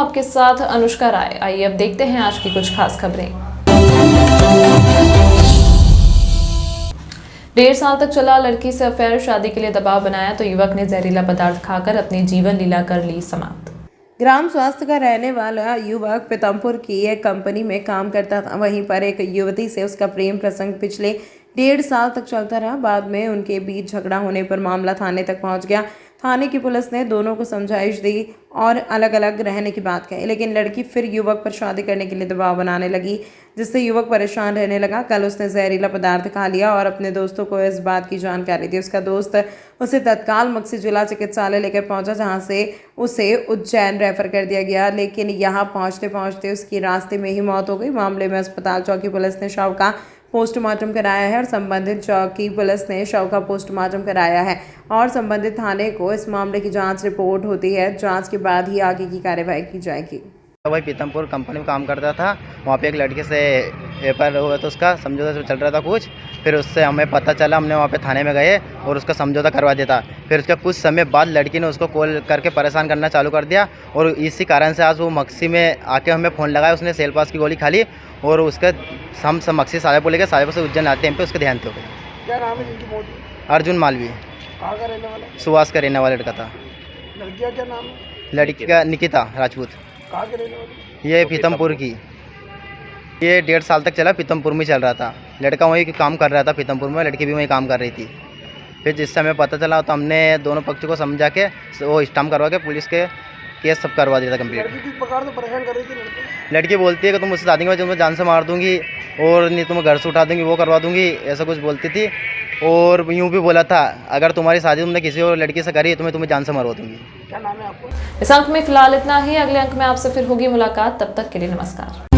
आपके साथ अनुष्का राय। आइए अब देखते हैं आज की कुछ खास खबरें। 1.5 साल तक चला लड़की से अफेयर, शादी के लिए दबाव बनाया तो युवक ने जहरीला पदार्थ खाकर अपनी जीवन लीला कर ली समाप्त। ग्राम स्वास्थ्य का रहने वाला युवक पीतमपुर की एक कंपनी में काम करता था। वहीं पर एक युवती से उसका प्रेम प्रसंग पिछले 1.5 साल तक चलता रहा। बाद में उनके बीच झगड़ा होने पर मामला थाने तक पहुंच गया। थाने की पुलिस ने दोनों को समझाइश दी और अलग अलग रहने की बात कही, लेकिन लड़की फिर युवक पर शादी करने के लिए दबाव बनाने लगी, जिससे युवक परेशान रहने लगा। कल उसने जहरीला पदार्थ खा लिया और अपने दोस्तों को इस बात की जानकारी दी। उसका दोस्त उसे तत्काल मक्सी जिला चिकित्सालय लेकर पहुंचा, जहां से उसे उज्जैन रेफर कर दिया गया, लेकिन यहां पहुंचते पहुंचते उसकी रास्ते में ही मौत हो गई। मामले में अस्पताल चौकी पुलिस ने शव का पोस्टमार्टम कराया है और संबंधित चौकी पुलिस ने शव का पोस्टमार्टम कराया है और संबंधित थाने को इस मामले की जांच रिपोर्ट होती है। जांच के बाद ही आगे की कार्यवाही की जाएगी। भाई पीतमपुर कंपनी में काम करता था, वहाँ पे एक लड़के से पेपर हुआ तो उसका समझौता चल रहा था कुछ। फिर उससे हमें पता चला, हमने वहाँ पे थाने में गए और उसका समझौता करवा दिया था। फिर उसका कुछ समय बाद लड़की ने उसको कॉल करके परेशान करना चालू कर दिया और इसी कारण से आज वो मक्सी में आके हमें फ़ोन लगाया। उसने सेल पास की गोली खा ली और उसके हम सब मक्सी साहेबपुर लेकर साहेबपुर से उज्जैन आते हैं पे उसके ध्यान थे हो गए। क्या नाम है जिनकी मौत हुई? अर्जुन मालवी, कहाँ का रहने वाला? सुहास का रहने वाला लड़का था। लड़की का क्या नाम है? लड़की का निकिता राजपूत। कहाँ के रहने वाली? ये पीतमपुर की। ये 1.5 साल तक चला, पीतमपुर में चल रहा था। लड़का वहीं काम कर रहा था पीतमपुर में, लड़की भी वहीं काम कर रही थी। फिर जिससे हमें पता चला तो हमने दोनों पक्षों को समझा के वो स्टाम्प करवा के पुलिस के केस सब करवा दिया था कंप्लीट। लड़की किस प्रकार से परेशान कर रही थी? लड़की बोलती है कि तुम मुझसे शादी के बाद तुम्हें जान से मार दूंगी और नहीं तुम्हें घर से उठा दूंगी, वो करवा दूंगी, ऐसा कुछ बोलती थी। और यूँ भी बोला था अगर तुम्हारी शादी तुमने किसी और लड़की से करी तो मैं तुम्हें जान से मरवा दूंगी। क्या नाम है आपको? इस अंक में फिलहाल इतना ही। अगले अंक में आपसे फिर होगी मुलाकात, तब तक के लिए नमस्कार।